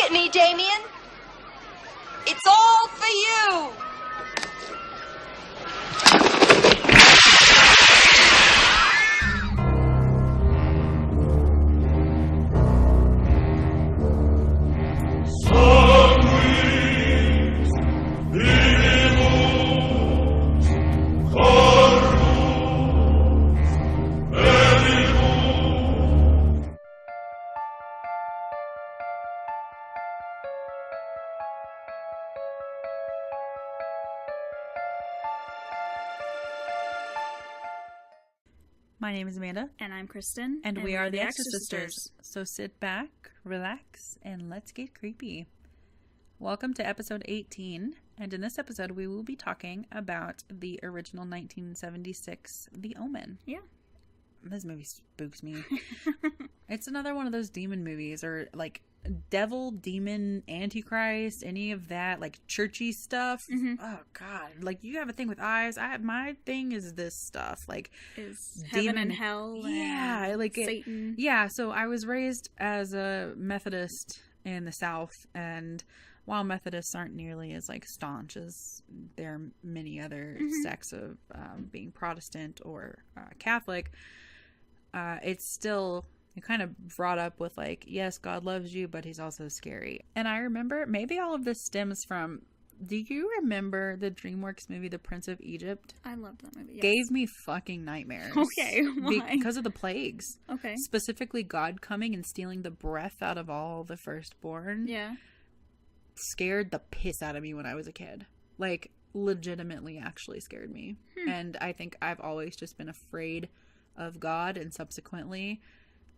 at me, Damien. It's all for you. My name is Amanda. And I'm Kristin. And we are the Exorcisters. So sit back, relax, and let's get creepy. Welcome to episode 18. And in this episode, we will be talking about the original 1976, The Omen. Yeah. This movie spooks me. It's another one of those demon movies, or like devil, demon, antichrist, any of that, like churchy stuff. Mm-hmm. Oh God! Like you have a thing with eyes. My thing is this stuff, like is heaven and hell. Yeah, and like Satan. Yeah. So I was raised as a Methodist in the South, and while Methodists aren't nearly as like staunch as there are many other sects of being Protestant or Catholic, it's still kind of brought up with like, yes, God loves you, but he's also scary. And I remember, maybe all of this stems from, do you remember the DreamWorks movie The Prince of Egypt? I love that movie. Yes. Gave me fucking nightmares. Okay, why? Because of the plagues. Okay. Specifically God coming and stealing the breath out of all the firstborn. Yeah. Scared the piss out of me when I was a kid. Like, legitimately actually scared me. And I think I've always just been afraid of God, and subsequently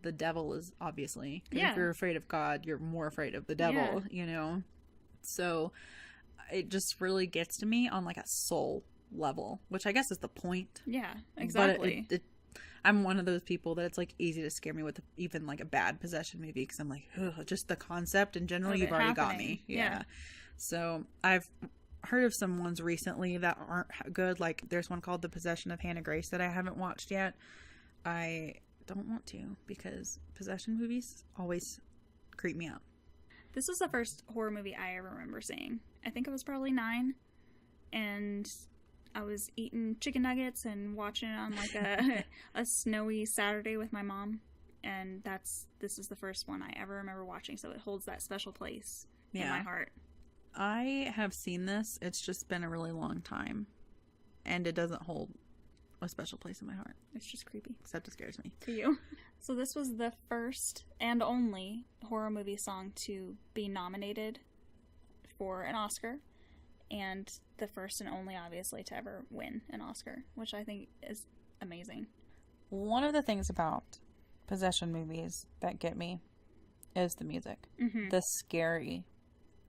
the devil is obviously. Yeah. If you're afraid of God, you're more afraid of the devil, you know? So it just really gets to me on like a soul level, which I guess is the point. Yeah, exactly. But I'm one of those people that it's like easy to scare me with even like a bad possession movie, because I'm like, ugh, just the concept in general, you've already got me. Yeah. So I've heard of some ones recently that aren't good. Like there's one called The Possession of Hannah Grace that I haven't watched yet. I don't want to, because possession movies always creep me out. This was the first horror movie I ever remember seeing. I think I was probably 9, and I was eating chicken nuggets and watching it on like a snowy Saturday with my mom, and this is the first one I ever remember watching, so it holds that special place in my heart. I have seen this. It's just been a really long time, and it doesn't hold a special place in my heart. It's just creepy. Except it scares me. To you. So this was the first and only horror movie song to be nominated for an Oscar, and the first and only, obviously, to ever win an Oscar, which I think is amazing. One of the things about possession movies that get me is the music. Mm-hmm. The scary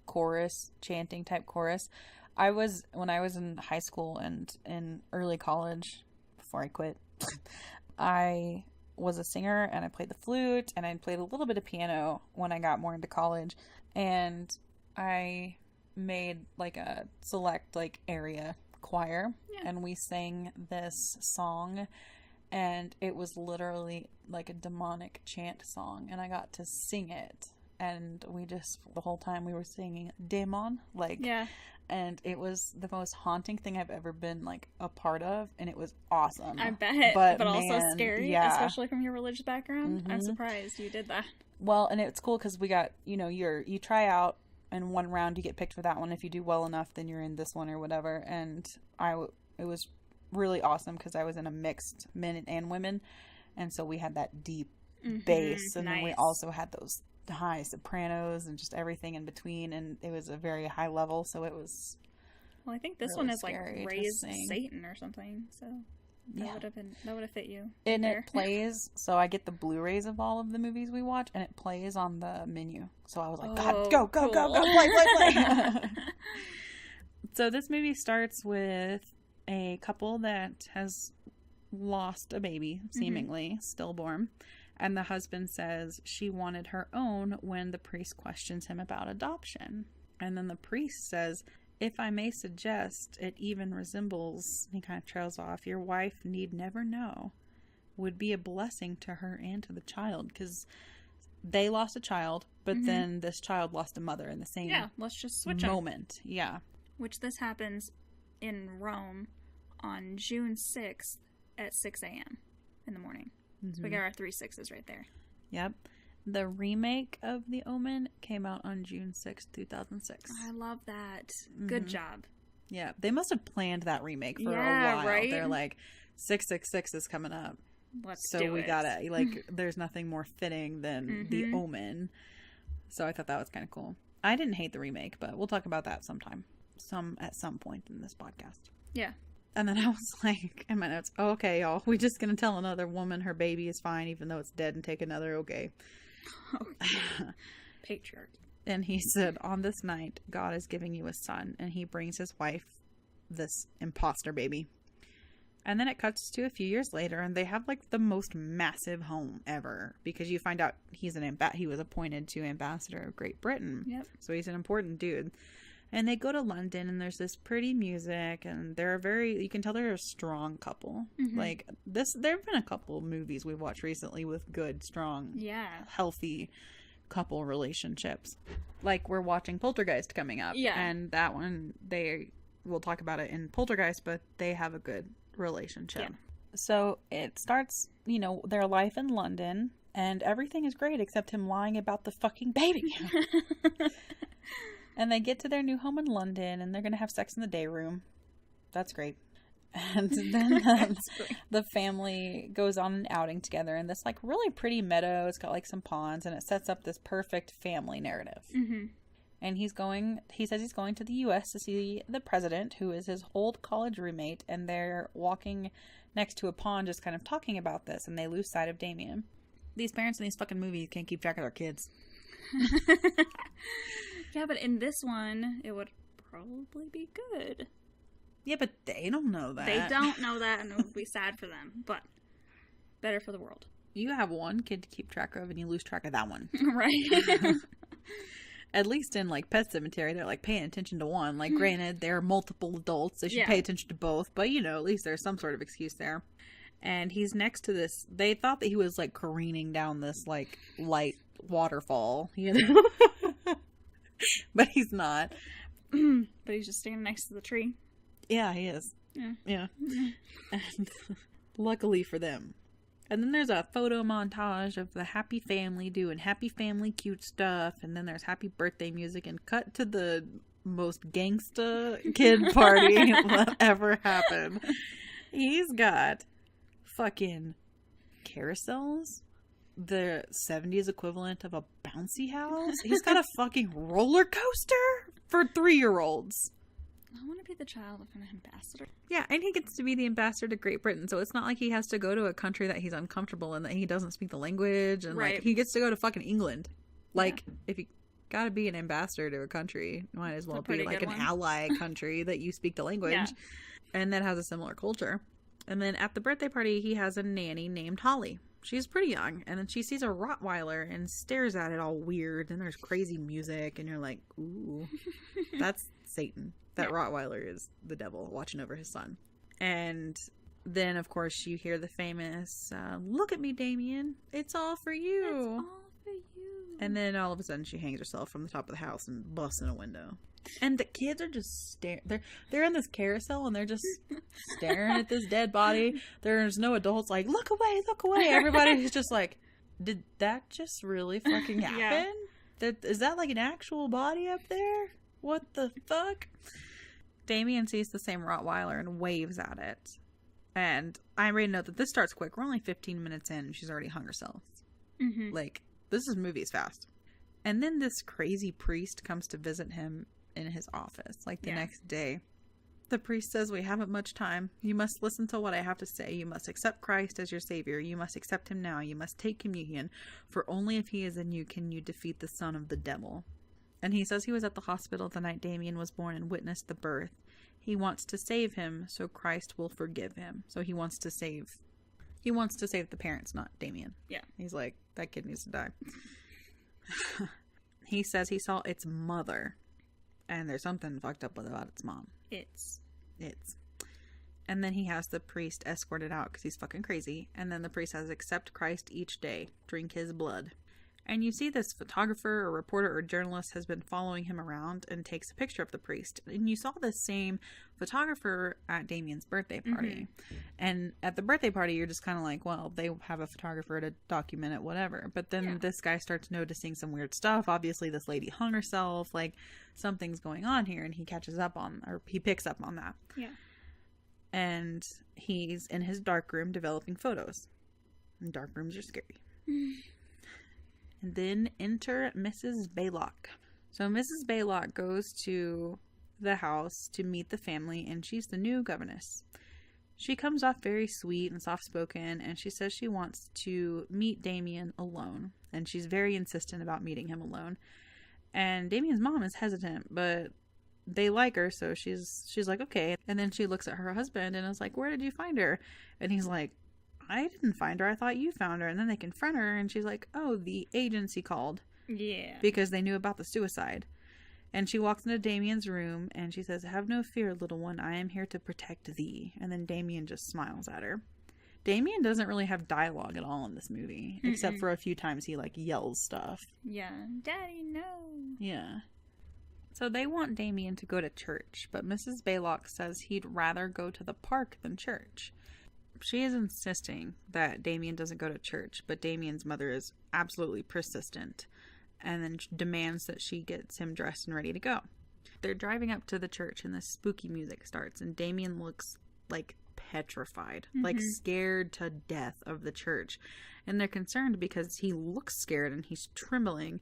chorus, chanting type chorus. When I was in high school and in early college, before I quit, I was a singer, and I played the flute, and I played a little bit of piano when I got more into college, and I made like a select like area choir, and we sang this song, and it was literally like a demonic chant song, and I got to sing it, and we just, the whole time we were singing Demon, like, and it was the most haunting thing I've ever been like a part of, and it was awesome. I bet, but also scary, yeah. Especially from your religious background. I'm surprised you did that. Well, and it's cool because we got, you try out, and one round you get picked for that one. If you do well enough, then you're in this one or whatever. And it was really awesome because I was in a mixed men and women, and so we had that deep bass, and then we also had those high sopranos and just everything in between, and it was a very high level, so it was, well, I think this really one is like Raised Satan or something, so that would have fit you. And it plays, so I get the Blu-rays of all of the movies we watch, and it plays on the menu, so I was like, God, go play. So this movie starts with a couple that has lost a baby, seemingly stillborn. And the husband says she wanted her own when the priest questions him about adoption. And then the priest says, if I may suggest, it even resembles, he kind of trails off, your wife need never know, would be a blessing to her and to the child. Because they lost a child, but then this child lost a mother in the same let's just switch moment. Yeah. Which this happens in Rome on June 6th at 6 a.m. in the morning. So we got our 3 6s right there. Yep. The remake of The Omen came out on June 6th, 2006. I love that. Good job. Yeah. They must have planned that remake for a while. Right? They're like, 666 is coming up. Let's so do we it. gotta, like, there's nothing more fitting than The Omen. So I thought that was kind of cool. I didn't hate the remake, but we'll talk about that sometime. At some point in this podcast. Yeah. And then I was like, in my notes, oh, okay, y'all, we're just gonna tell another woman her baby is fine, even though it's dead, and take another, okay. Patriarchy. And he said, on this night, God is giving you a son, and he brings his wife this imposter baby. And then it cuts to a few years later, and they have like the most massive home ever, because you find out he was appointed to ambassador of Great Britain. Yep. So he's an important dude. And they go to London, and there's this pretty music, and you can tell they're a strong couple. Like there have been a couple movies we've watched recently with good, strong, healthy couple relationships. Like we're watching Poltergeist coming up. Yeah. And that one, we'll talk about it in Poltergeist, but they have a good relationship. Yeah. So it starts, their life in London, and everything is great except him lying about the fucking baby. And they get to their new home in London, and they're going to have sex in the day room. That's great. And then the family goes on an outing together in this, like, really pretty meadow. It's got, like, some ponds, and it sets up this perfect family narrative. And he says he's going to the U.S. to see the president, who is his old college roommate, and they're walking next to a pond just kind of talking about this, and they lose sight of Damien. These parents in these fucking movies can't keep track of their kids. Yeah, but in this one, it would probably be good. Yeah, but they don't know that. They don't know that, and it would be sad for them, but better for the world. You have one kid to keep track of, and you lose track of that one. Right. At least in, like, Pet Sematary, they're, like, paying attention to one. Like, granted, there are multiple adults. They should pay attention to both. But, at least there's some sort of excuse there. And he's next to this. They thought that he was, like, careening down this, like, light waterfall, But he's not. But he's just standing next to the tree. Yeah, he is. Yeah. And luckily for them. And then there's a photo montage of the happy family doing happy family cute stuff. And then there's happy birthday music, and cut to the most gangsta kid party that ever happened. He's got fucking carousels, the 70s equivalent of a bouncy house. He's got a fucking roller coaster for 3-year-olds. I want to be the child of an ambassador. Yeah, and he gets to be the ambassador to Great Britain, so it's not like he has to go to a country that he's uncomfortable in, that he doesn't speak the language, and like he gets to go to fucking England. Like, if you gotta be an ambassador to a country, you might as well be like an ally country that you speak the language, and that has a similar culture. And then at the birthday party, he has a nanny named Holly. She's pretty young, and then she sees a Rottweiler and stares at it all weird, and there's crazy music, and you're like, ooh, that's Satan. That Rottweiler is the devil watching over his son. And then, of course, you hear the famous, look at me, Damien. It's all for you. It's all for you. And then all of a sudden she hangs herself from the top of the house and busts in a window. And the kids are just staring. They're in this carousel, and they're just staring at this dead body. There's no adults like, look away, look away. Everybody's just like, did that just really fucking happen? Is that like an actual body up there? What the fuck? Damien sees the same Rottweiler and waves at it. And I made a note that this starts quick. We're only 15 minutes in, and she's already hung herself. Like, this movie is fast. And then this crazy priest comes to visit him in his office, like the next day. The priest says, we haven't much time. You must listen to what I have to say. You must accept Christ as your savior. You must accept him now. You must take communion. For only if he is in you can you defeat the son of the devil. And he says he was at the hospital the night Damien was born and witnessed the birth. He wants to save him, so Christ will forgive him. So he wants to save the parents, not Damien. Yeah. He's like, that kid needs to die. He says he saw its mother, and there's something fucked up about its mom. It's. And then he has the priest escorted out because he's fucking crazy. And then the priest says, accept Christ each day. Drink his blood. And you see this photographer or reporter or journalist has been following him around and takes a picture of the priest. And you saw this same photographer at Damien's birthday party. And at the birthday party, you're just kind of like, well, they have a photographer to document it, whatever. But then this guy starts noticing some weird stuff. Obviously, this lady hung herself. Like, something's going on here. And he picks up on that. Yeah. And he's in his darkroom developing photos. And darkrooms are scary. And then enter Mrs. Baylock. So Mrs. Baylock goes to the house to meet the family, and she's the new governess. She comes off very sweet and soft-spoken, and she says she wants to meet Damien alone. And she's very insistent about meeting him alone. And Damien's mom is hesitant, but they like her, so she's like, okay. And then she looks at her husband and is like, where did you find her? And he's like, I didn't find her. I thought you found her. And then they confront her, and she's like, oh, the agency called. Yeah. Because they knew about the suicide. And she walks into Damien's room, and she says, have no fear, little one. I am here to protect thee. And then Damien just smiles at her. Damien doesn't really have dialogue at all in this movie, except for a few times he, like, yells stuff. Yeah. Daddy, no. Yeah. So they want Damien to go to church, but Mrs. Baylock says he'd rather go to the park than church. She is insisting that Damien doesn't go to church, but Damien's mother is absolutely persistent and then demands that she gets him dressed and ready to go. They're driving up to the church and the spooky music starts, and Damien looks like petrified, like scared to death of the church. And they're concerned because he looks scared and he's trembling,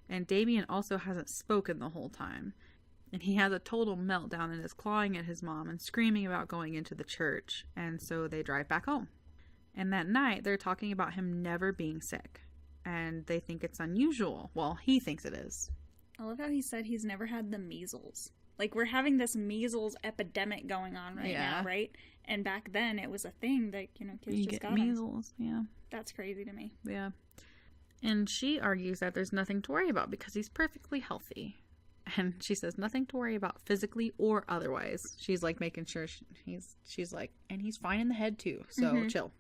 and Damien also hasn't spoken the whole time. And he has a total meltdown and is clawing at his mom and screaming about going into the church. And so they drive back home. And that night, they're talking about him never being sick. And they think it's unusual. Well, he thinks it is. I love how he said he's never had the measles. Like, we're having this measles epidemic going on right now, right? And back then, it was a thing that, kids you just get got measles, yeah. That's crazy to me. Yeah. And she argues that there's nothing to worry about because he's perfectly healthy. And she says nothing to worry about physically or otherwise. She's like making sure she's like, and he's fine in the head too. So chill.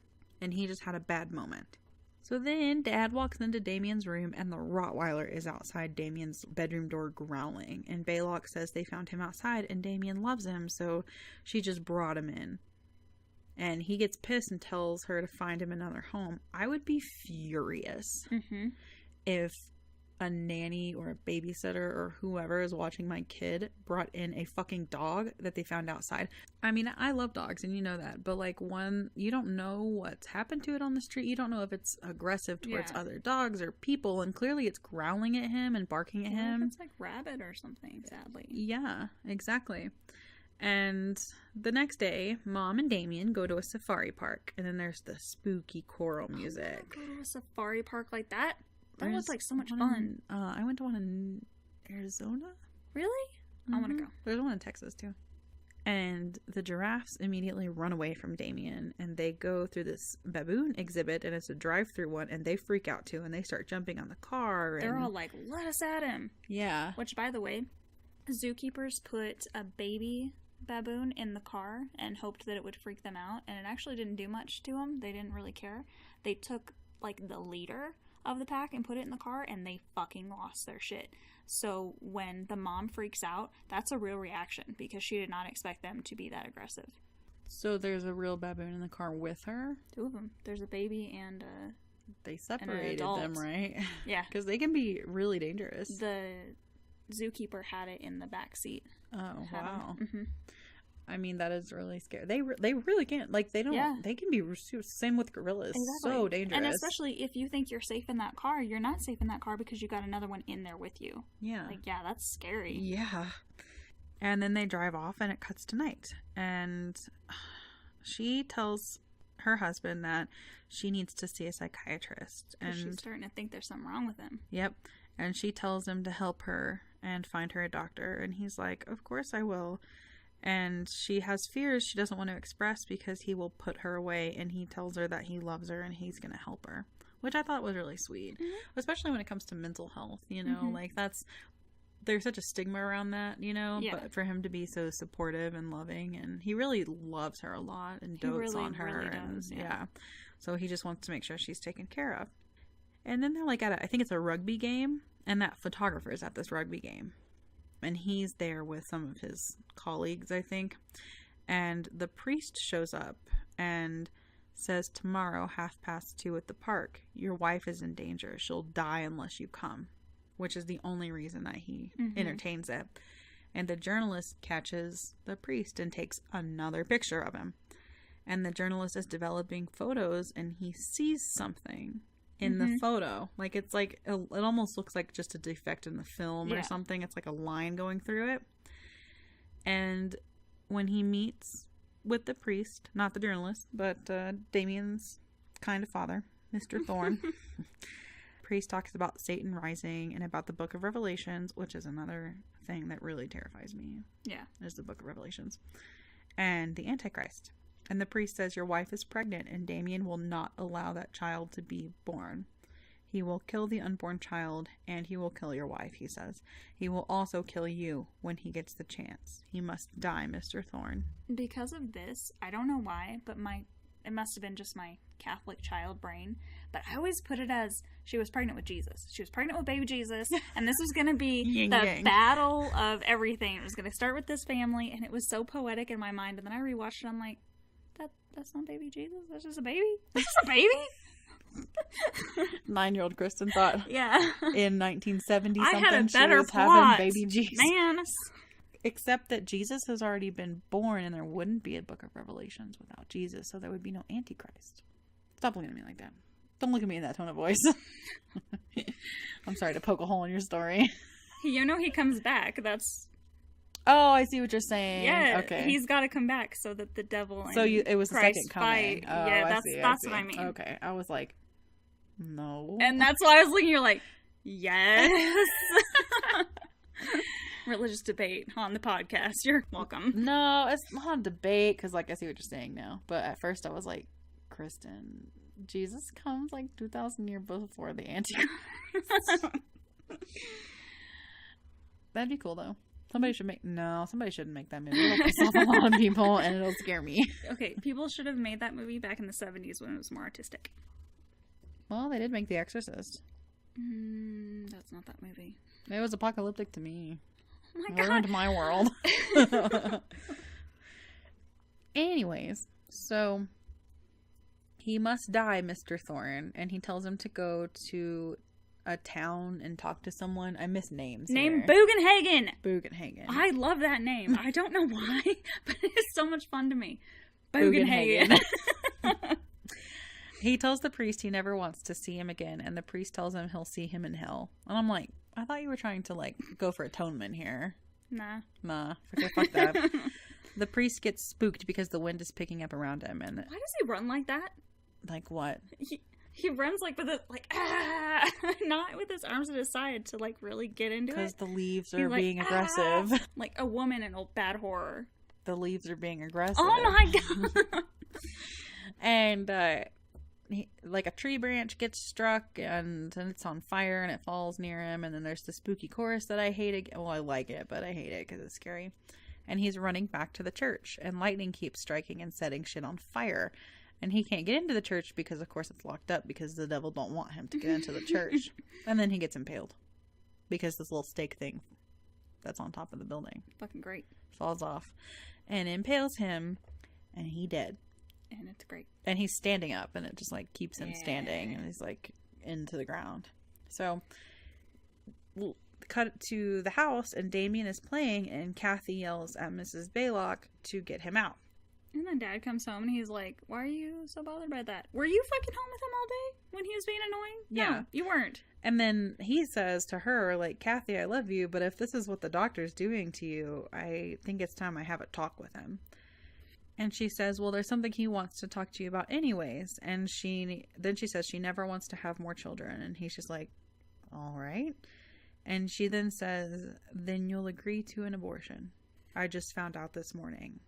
And he just had a bad moment. So then Dad walks into Damien's room, and the Rottweiler is outside Damien's bedroom door growling. And Baylock says they found him outside and Damien loves him. So she just brought him in. And he gets pissed and tells her to find him another home. I would be furious if a nanny or a babysitter or whoever is watching my kid brought in a fucking dog that they found outside. I mean, I love dogs and you know that, but like you don't know what's happened to it on the street. You don't know if it's aggressive towards other dogs or people, and clearly it's growling at him and barking at him. It's like rabbit or something, sadly. Yeah, exactly. And the next day, Mom and Damien go to a safari park, and then there's the spooky choral music. Go to a safari park like that? That was like so much fun. I went to one in Arizona. Really? I want to go. There's one in Texas too. And the giraffes immediately run away from Damien, and they go through this baboon exhibit, and it's a drive-through one, and they freak out too, and they start jumping on the car. They're all like, let us at him. Yeah. Which, by the way, zookeepers put a baby baboon in the car and hoped that it would freak them out, and it actually didn't do much to them. They didn't really care. They took like the leader of the pack and put it in the car, and they fucking lost their shit. So when the mom freaks out, that's a real reaction because she did not expect them to be that aggressive. So there's a real baboon in the car with her? 2 of them. There's a baby and they separated them, right? Yeah. Because they can be really dangerous. The zookeeper had it in the back seat. Oh, wow. I mean, that is really scary. They really can't. Like, they don't. Yeah. They can be same with gorillas. Exactly. So dangerous. And especially if you think you're safe in that car, you're not safe in that car because you got another one in there with you. Yeah. Like, yeah, that's scary. Yeah. And then they drive off, and it cuts to night. And she tells her husband that she needs to see a psychiatrist. And she's starting to think there's something wrong with him. Yep. And she tells him to help her and find her a doctor. And he's like, of course I will. And she has fears she doesn't want to express because he will put her away, and he tells her that he loves her and he's going to help her, which I thought was really sweet, especially when it comes to mental health, you know, like there's such a stigma around that, you know, but for him to be so supportive and loving, and he really loves her a lot and dotes on her. Really does, and so he just wants to make sure she's taken care of. And then they're like at I think it's a rugby game, and that photographer is at this rugby game. And he's there with some of his colleagues, I think. And the priest shows up and says, tomorrow, 2:30 at the park, your wife is in danger. She'll die unless you come. Which is the only reason that he entertains it. And the journalist catches the priest and takes another picture of him. And the journalist is developing photos, and he sees something in the photo. Like, it's like, it almost looks like just a defect in the film or something. It's like a line going through it. And when he meets with the priest, not the journalist, but Damien's kind of father, Mr. Thorne, priest talks about Satan rising and about the book of Revelations, which is another thing that really terrifies me. Yeah. Is the book of Revelations. And the Antichrist. And the priest says, your wife is pregnant, and Damien will not allow that child to be born. He will kill the unborn child, and he will kill your wife, he says. He will also kill you when he gets the chance. He must die, Mr. Thorne. Because of this, I don't know why, but it must have been just my Catholic child brain, but I always put it as she was pregnant with Jesus. She was pregnant with baby Jesus, and this was going to be the battle of everything. It was going to start with this family, and it was so poetic in my mind, and then I rewatched it, I'm like, that's not baby Jesus. That's just a baby. That's just a baby. 9-year-old Kristin thought, in 1970 something, I had a better she was plot, having baby Jesus. Man. Except that Jesus has already been born, and there wouldn't be a book of Revelations without Jesus, so there would be no Antichrist. Stop looking at me like that. Don't look at me in that tone of voice. I'm sorry to poke a hole in your story. You know he comes back. That's... Oh, I see what you're saying. Yeah, okay. He's got to come back so that the devil and it was Christ the second coming. fight. Oh, yeah, that's what I mean. Okay, I was like, no. And that's why I was looking. You're like, yes. Religious debate on the podcast. You're welcome. No, it's not a debate because, like, I see what you're saying now. But at first, I was like, Kristin, Jesus comes like 2,000 years before the Antichrist. That'd be cool, though. Somebody shouldn't make that movie. It'll piss off a lot of people, and it'll scare me. Okay, people should have made that movie back in the 70s when it was more artistic. Well, they did make The Exorcist. That's not that movie. It was apocalyptic to me. Oh my God. Ruined my world. Anyways, so he must die, Mr. Thorne, and he tells him to go to a town and talk to someone. I miss names. Name Bugenhagen. Bugenhagen. I love that name. I don't know why, but it's so much fun to me. Bugenhagen. He tells the priest he never wants to see him again, and the priest tells him he'll see him in hell. And I'm like, I thought you were trying to, like, go for atonement here. Nah. Fuck that. The priest gets spooked because the wind is picking up around him. And why does he run like that? Like what? He runs like with it, like, not with his arms at his side to, like, really get into it. Because the leaves are being aggressive. Like a woman in old bad horror. The leaves are being aggressive. Oh my God. And, like a tree branch gets struck and it's on fire and it falls near him, and then there's the spooky chorus that I hate again. Well, I like it, but I hate it because it's scary. And he's running back to the church, and lightning keeps striking and setting shit on fire, and he can't get into the church because of course it's locked up because the devil don't want him to get into the church. And then he gets impaled because this little stake thing that's on top of the building, fucking great, falls off and impales him, and he dead. And it's great. And he's standing up, and it just, like, keeps him standing, and he's, like, into the ground. So, we'll cut to the house, and Damien is playing, and Kathy yells at Mrs. Baylock to get him out. And then Dad comes home, and he's like, why are you so bothered by that? Were you fucking home with him all day when he was being annoying? Yeah. No, you weren't. And then he says to her, like, Kathy, I love you, but if this is what the doctor's doing to you, I think it's time I have a talk with him. And she says, well, there's something he wants to talk to you about anyways. And then she says she never wants to have more children. And he's just like, all right. And she then says, then you'll agree to an abortion. I just found out this morning.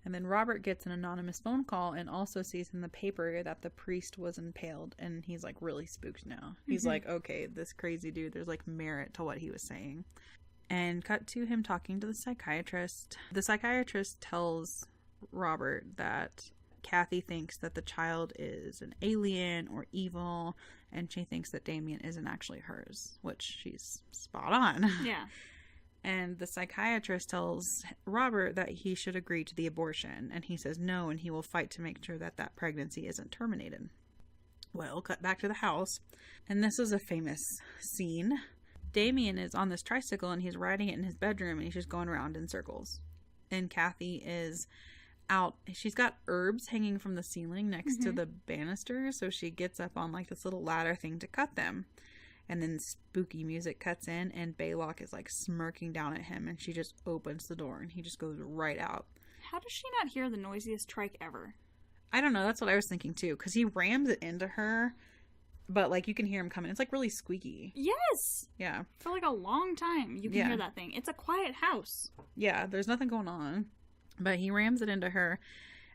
And then Robert gets an anonymous phone call and also sees in the paper that the priest was impaled. And he's like really spooked now. He's like, okay, this crazy dude, there's like merit to what he was saying. And cut to him talking to the psychiatrist. The psychiatrist tells Robert that Kathy thinks that the child is an alien or evil, and she thinks that Damien isn't actually hers, which she's spot on. Yeah. And the psychiatrist tells Robert that he should agree to the abortion, and he says no, and he will fight to make sure that that pregnancy isn't terminated. Well, cut back to the house, and this is a famous scene. Damien is on this tricycle, and he's riding it in his bedroom, and he's just going around in circles. And Kathy is out. She's got herbs hanging from the ceiling next to the banister, so she gets up on like this little ladder thing to cut them. And then spooky music cuts in, and Baylock is like smirking down at him, and she just opens the door, and he just goes right out. How does she not hear the noisiest trike ever? I don't know. That's what I was thinking too, because he rams it into her, but like you can hear him coming. It's like really squeaky. Yes. Yeah. For like a long time, you can hear that thing. It's a quiet house. Yeah, there's nothing going on, but he rams it into her,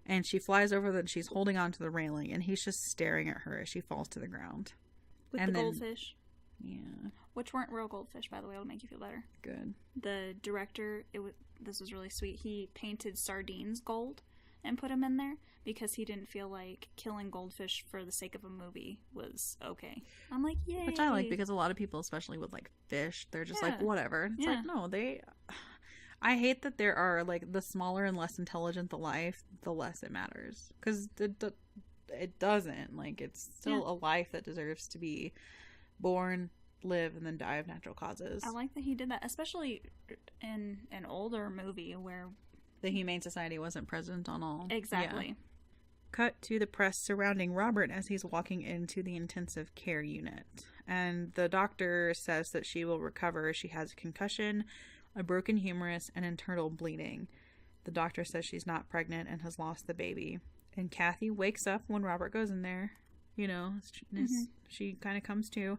and she flies over and she's holding onto the railing, and he's just staring at her as she falls to the ground. With and the then, goldfish. Yeah. Which weren't real goldfish, by the way. It'll make you feel better. Good. The director, this was really sweet. He painted sardines gold and put them in there because he didn't feel like killing goldfish for the sake of a movie was okay. I'm like, yay. Which I like, because a lot of people, especially with like fish, they're just like, whatever. It's like, no, I hate that there are like the smaller and less intelligent the life, the less it matters. Because it doesn't. Like, it's still a life that deserves to be born, live, and then die of natural causes. I like that he did that, especially in an older movie where the Humane Society wasn't present on all. Exactly. Yeah. Cut to the press surrounding Robert as he's walking into the intensive care unit. And the doctor says that she will recover. She has a concussion, a broken humerus, and internal bleeding. The doctor says she's not pregnant and has lost the baby. And Kathy wakes up when Robert goes in there. You know, she kind of comes to,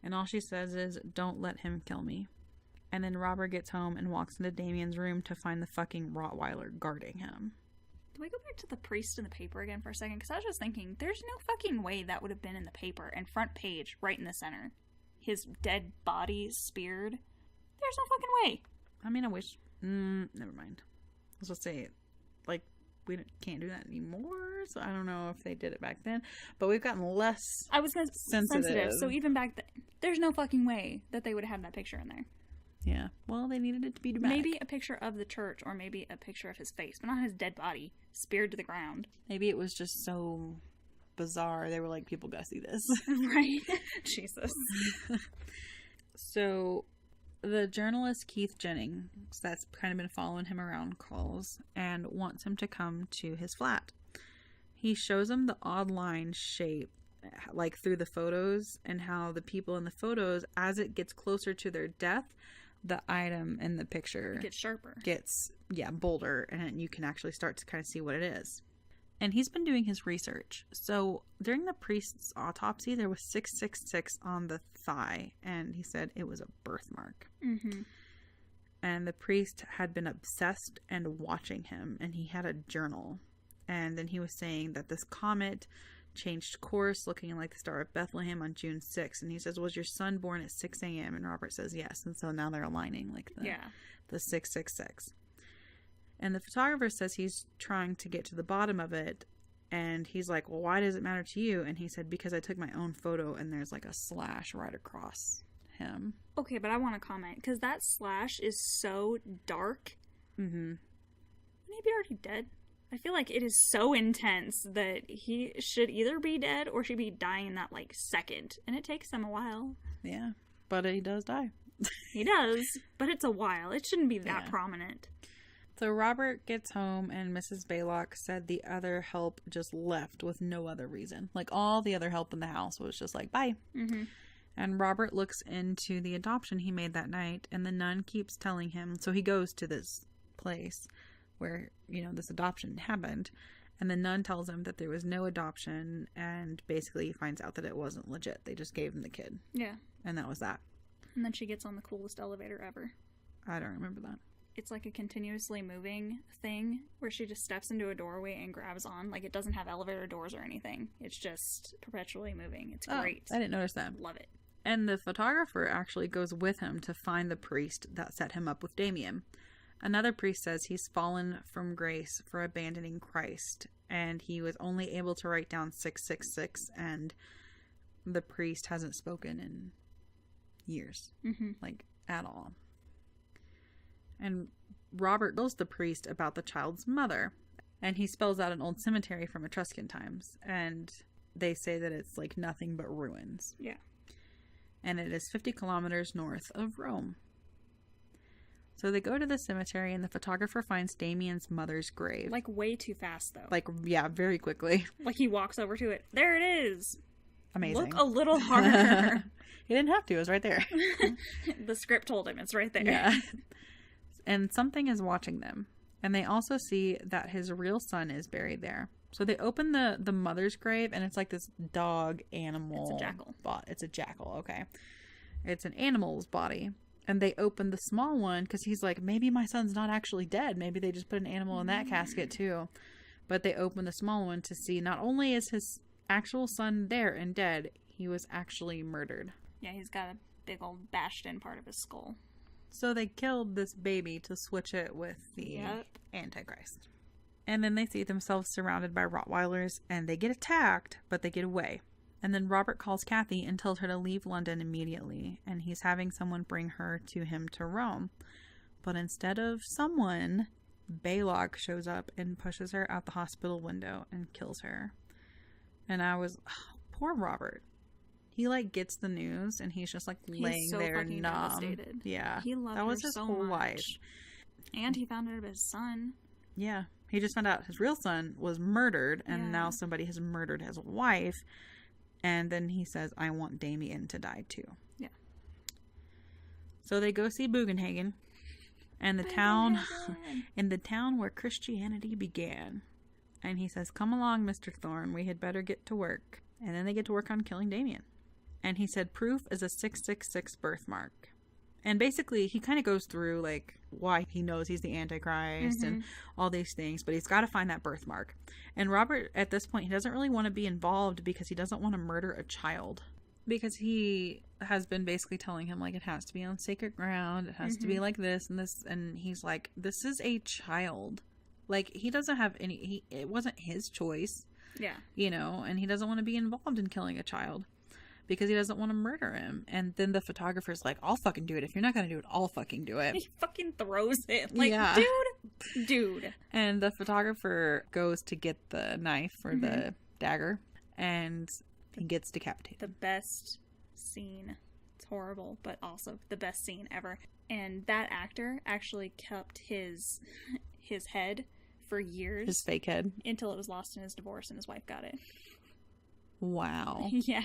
and all she says is, "Don't let him kill me." And then Robert gets home and walks into Damien's room to find the fucking Rottweiler guarding him. Do we go back to the priest in the paper again for a second? Because I was just thinking, there's no fucking way that would have been in the paper and front page, right in the center. His dead body speared. There's no fucking way. I mean, I wish. Never mind. I was just say, like, we can't do that anymore, so I don't know if they did it back then, but we've gotten less sensitive. So even back then, there's no fucking way that they would have had that picture in there. Yeah, well, they needed it to be dramatic. Maybe a picture of the church, or maybe a picture of his face, but not his dead body speared to the ground. Maybe it was just so bizarre, they were like, people gotta see this. Right? Jesus. So the journalist Keith Jennings, that's kind of been following him around, calls and wants him to come to his flat. He shows him the odd line shape, like through the photos, and how the people in the photos, as it gets closer to their death, the item in the picture gets sharper, gets bolder, and you can actually start to kind of see what it is. And he's been doing his research. So during the priest's autopsy, there was 666 on the thigh, and he said it was a birthmark. Mm-hmm. And the priest had been obsessed and watching him, and he had a journal. And then he was saying that this comet changed course, looking like the Star of Bethlehem on June 6th. And he says, "Was your son born at 6 a.m.?" And Robert says yes. And so now they're aligning like the 666. And the photographer says he's trying to get to the bottom of it. And he's like, "Well, why does it matter to you?" And he said, "Because I took my own photo," and there's like a slash right across him. Okay, but I want to comment, because that slash is so dark. Mm-hmm. Maybe already dead. I feel like it is so intense that he should either be dead or should be dying in that, like, second. And it takes them a while. Yeah, but he does die. He does, but it's a while. It shouldn't be that prominent. So Robert gets home, and Mrs. Baylock said the other help just left with no other reason. Like, all the other help in the house was just like, bye. Mm-hmm. And Robert looks into the adoption he made that night, and the nun keeps telling him, so he goes to this place where, you know, this adoption happened, and the nun tells him that there was no adoption, and basically he finds out that it wasn't legit. They just gave him the kid. Yeah. And that was that. And then she gets on the coolest elevator ever. I don't remember that. It's like a continuously moving thing where she just steps into a doorway and grabs on. Like, it doesn't have elevator doors or anything. It's just perpetually moving. It's great. I didn't notice that. Love it. And the photographer actually goes with him to find the priest that set him up with Damien. Another priest says he's fallen from grace for abandoning Christ, and he was only able to write down 666, and the priest hasn't spoken in years, like at all. And Robert tells the priest about the child's mother, and he spells out an old cemetery from Etruscan times, and they say that it's like nothing but ruins. Yeah. And it is 50 kilometers north of Rome. So they go to the cemetery, and the photographer finds Damien's mother's grave. Like, way too fast, though. Like, yeah, very quickly. Like, he walks over to it. There it is. Amazing. Look a little harder. He didn't have to. It was right there. The script told him it's right there. Yeah. And something is watching them. And they also see that his real son is buried there. So they open the mother's grave, and it's like this dog animal. It's a jackal. It's a jackal, okay. It's an animal's body. And they open the small one because he's like, maybe my son's not actually dead. Maybe they just put an animal in that casket too. But they open the small one to see not only is his actual son there and dead, he was actually murdered. Yeah, he's got a big old bashed in part of his skull. So they killed this baby to switch it with the Antichrist. And then they see themselves surrounded by Rottweilers, and they get attacked, but they get away. And then Robert calls Kathy and tells her to leave London immediately, and he's having someone bring her to him to Rome. But instead of someone, Baylock shows up and pushes her out the hospital window and kills her. And I was, poor Robert. He like gets the news, and he's just like laying there numb. Devastated. Yeah, he loved that was her his so whole much. life. And he found out about his son. Yeah, he just found out his real son was murdered, and now somebody has murdered his wife. And then he says, I want Damien to die too. Yeah. So they go see Bugenhagen and the town in the town where Christianity began. And he says, come along, Mr. Thorne, we had better get to work. And then they get to work on killing Damien. And he said proof is a 666 birthmark. And basically, he kind of goes through, like, why he knows he's the Antichrist and all these things. But he's got to find that birthmark. And Robert, at this point, he doesn't really want to be involved because he doesn't want to murder a child. Because he has been basically telling him, like, it has to be on sacred ground. It has to be like this and this. And he's like, this is a child. Like, he doesn't have any... it wasn't his choice. Yeah. You know, and he doesn't want to be involved in killing a child. Because he doesn't want to murder him. And then the photographer's like, I'll fucking do it. If you're not going to do it, I'll fucking do it. He fucking throws it. Like, dude. And the photographer goes to get the knife or the dagger. And he gets decapitated. The best scene. It's horrible, but also the best scene ever. And that actor actually kept his head for years. His fake head. Until it was lost in his divorce and his wife got it. Wow. Yeah.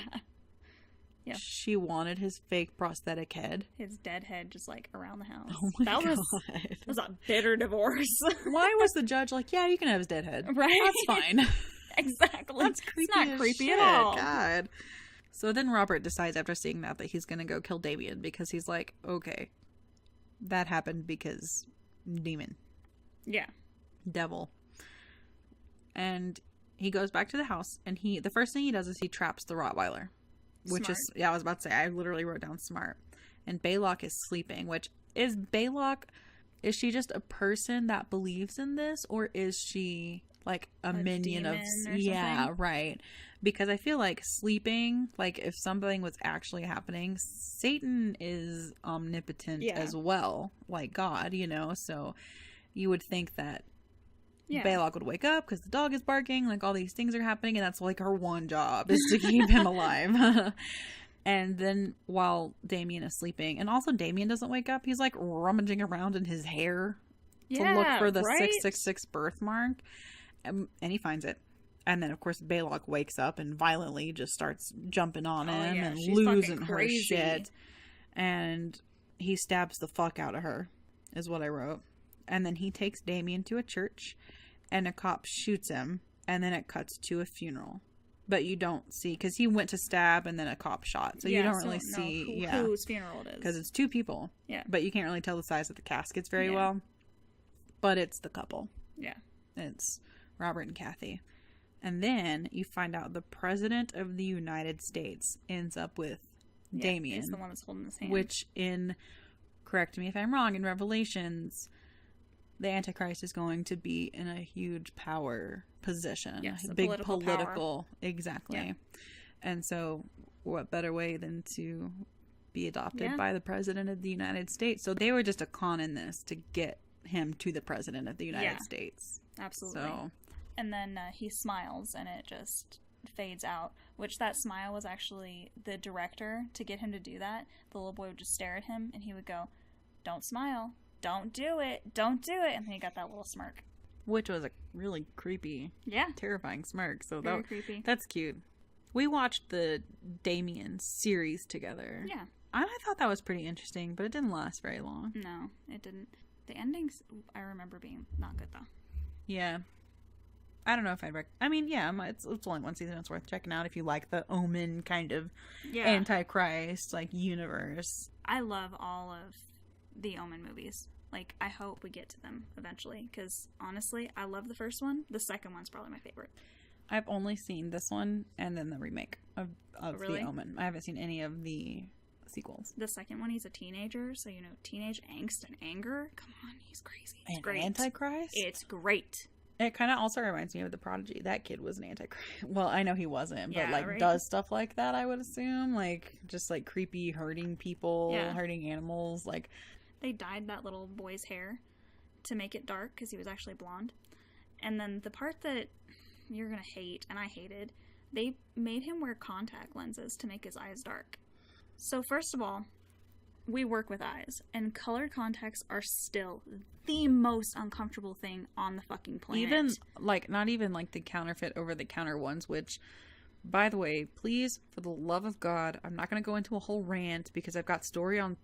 Yeah. She wanted his fake prosthetic head. His dead head just like around the house. Oh my God. That was a bitter divorce. Why was the judge like, yeah, you can have his dead head. Right? That's fine. Exactly. That's creepy. It's not creepy at all. God. So then Robert decides after seeing that he's going to go kill Damien because he's like, okay, that happened because demon. Yeah. Devil. And he goes back to the house and the first thing he does is he traps the Rottweiler. Which Smart. is, I was about to say, I literally wrote down smart. And Baylock is sleeping, which is Baylock, is she just a person that believes in this? Or is she like a minion of, yeah, right. Because I feel like sleeping, like if something was actually happening, Satan is omnipotent as well, like God, you know? So you would think that Baylock would wake up because the dog is barking, like all these things are happening, and that's like her one job is to keep him alive. And then while Damien is sleeping, and also Damien doesn't wake up, he's like rummaging around in his hair to look for the 666 birthmark, and he finds it. And then of course Baylock wakes up and violently just starts jumping on him and losing her shit, and he stabs the fuck out of her, is what I wrote. And then he takes Damien to a church, and a cop shoots him, and then it cuts to a funeral. But you don't see, because he went to stab, and then a cop shot. So you don't really see whose funeral it is. Because it's two people. Yeah. But you can't really tell the size of the caskets very well. But it's the couple. Yeah. It's Robert and Kathy. And then you find out the President of the United States ends up with Damien. He's the one that's holding his hand. Which correct me if I'm wrong, in Revelations, the Antichrist is going to be in a huge power position. Yes, a big political power. Exactly. Yeah. And so what better way than to be adopted by the President of the United States? So they were just a con in this to get him to the President of the United States. Absolutely. So, and then he smiles and it just fades out, which that smile was actually the director. To get him to do that, the little boy would just stare at him and he would go, "Don't smile. Don't do it. Don't do it." And then he got that little smirk. Which was a really creepy, terrifying smirk. So very creepy. That's cute. We watched the Damien series together. Yeah. I thought that was pretty interesting, but it didn't last very long. No, it didn't. The endings, I remember being not good, though. Yeah. I don't know if I'd it's only one season. It's worth checking out if you like the Omen kind of Antichrist, like, universe. I love all of the Omen movies. Like, I hope we get to them eventually, because, honestly, I love the first one. The second one's probably my favorite. I've only seen this one and then the remake of really? the Omen. I haven't seen any of the sequels. The second one, he's a teenager, so, teenage angst and anger. Come on, he's crazy. It's great. Antichrist? It's great. It kind of also reminds me of The Prodigy. That kid was an Antichrist. Well, I know he wasn't, but, right? Does stuff like that, I would assume. Like, just, creepy, hurting people, hurting animals, They dyed that little boy's hair to make it dark, because he was actually blonde. And then the part that you're gonna hate, and I hated, they made him wear contact lenses to make his eyes dark. So first of all, we work with eyes, and colored contacts are still the most uncomfortable thing on the fucking planet. Even, not even, the counterfeit over-the-counter ones, which, by the way, please, for the love of God, I'm not going to go into a whole rant, because I've got story on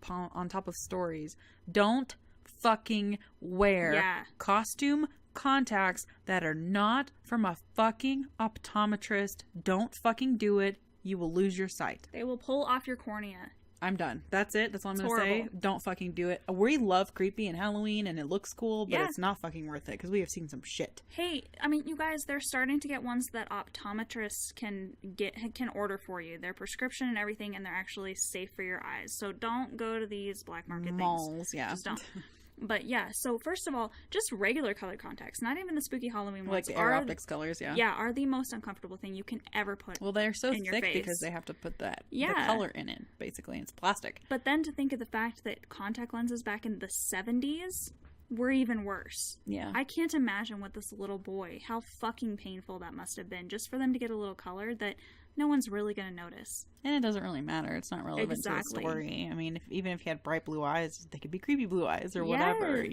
top of stories. Don't fucking wear costume contacts that are not from a fucking optometrist. Don't fucking do it. You will lose your sight. They will pull off your cornea. I'm done. That's it. That's all I'm going to say. Don't fucking do it. We love creepy and Halloween and it looks cool, but it's not fucking worth it because we have seen some shit. Hey, you guys, they're starting to get ones that optometrists can order for you. They're prescription and everything, and they're actually safe for your eyes. So don't go to these black market malls, things. Yeah. Just don't. But yeah, so first of all, just regular colored contacts, not even the spooky Halloween ones. Like the Air Optics colors, yeah. Yeah, are the most uncomfortable thing you can ever put in your face. Well, they're so thick because they have to put the color in it, basically. It's plastic. But then to think of the fact that contact lenses back in the 70s were even worse. Yeah. I can't imagine what this little boy, how fucking painful that must have been, just for them to get a little color that no one's really going to notice. And it doesn't really matter. It's not relevant to the story. Even if he had bright blue eyes, they could be creepy blue eyes or whatever,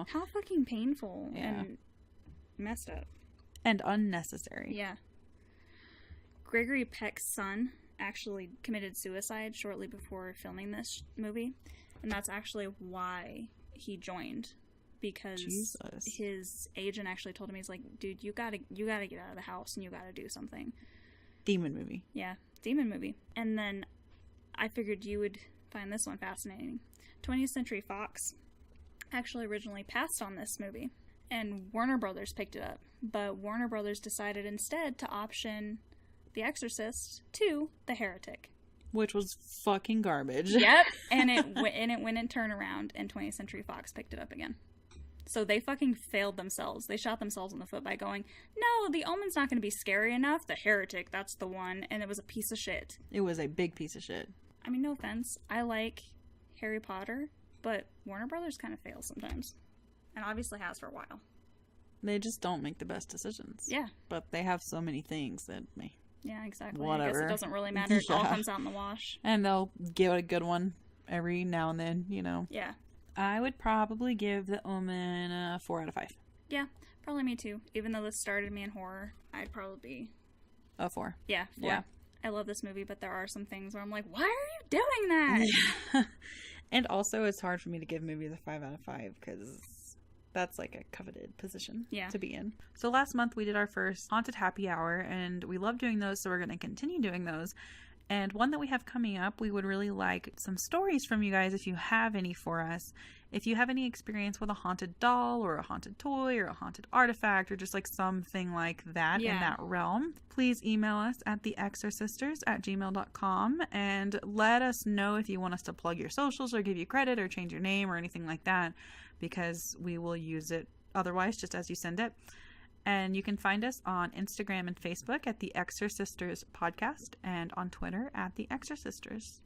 How fucking painful and messed up. And unnecessary. Yeah. Gregory Peck's son actually committed suicide shortly before filming this movie. And that's actually why he joined. Because his agent actually told him, he's like, dude, you gotta get out of the house and you gotta do something. Demon movie. Yeah, demon movie. And then I figured you would find this one fascinating. 20th Century Fox actually originally passed on this movie, and Warner Brothers picked it up. But Warner Brothers decided instead to option The Exorcist to The Heretic. Which was fucking garbage. Yep, and it went in turnaround, and 20th Century Fox picked it up again. So they fucking failed themselves. They shot themselves in the foot by going, no, The Omen's not going to be scary enough. The Heretic, that's the one. And it was a piece of shit. It was a big piece of shit. No offense. I like Harry Potter, but Warner Brothers kind of fails sometimes. And obviously has for a while. They just don't make the best decisions. Yeah. But they have so many things that may... Yeah, exactly. Whatever. I guess it doesn't really matter. It all comes out in the wash. And they'll give it a good one every now and then, Yeah. I would probably give The Omen a 4 out of 5. Yeah, probably me too. Even though this started me in horror, I'd probably be... A 4. Yeah, 4. Yeah. I love this movie, but there are some things where I'm like, why are you doing that? Yeah. And also, it's hard for me to give movies a 5 out of 5, because that's like a coveted position to be in. So last month, we did our first Haunted Happy Hour, and we love doing those, so we're going to continue doing those. And one that we have coming up, we would really like some stories from you guys if you have any for us. If you have any experience with a haunted doll or a haunted toy or a haunted artifact or just like something like that in that realm, please email us at theexorcisters@gmail.com and let us know if you want us to plug your socials or give you credit or change your name or anything like that, because we will use it otherwise, just as you send it. And you can find us on Instagram and Facebook at the Exorcisters Podcast and on Twitter at the Exorcisters.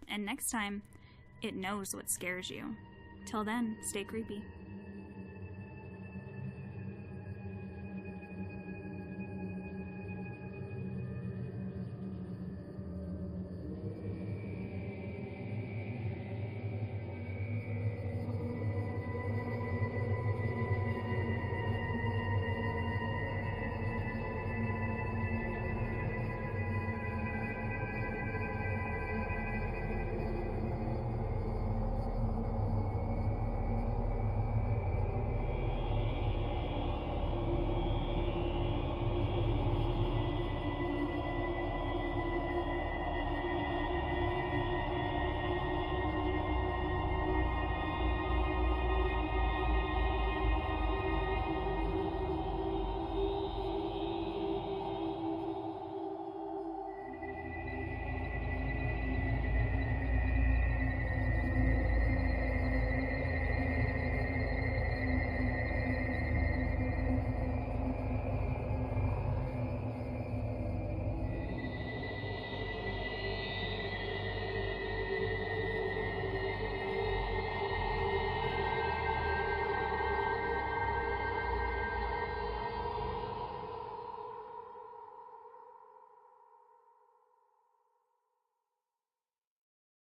And next time, it knows what scares you. Till then, stay creepy.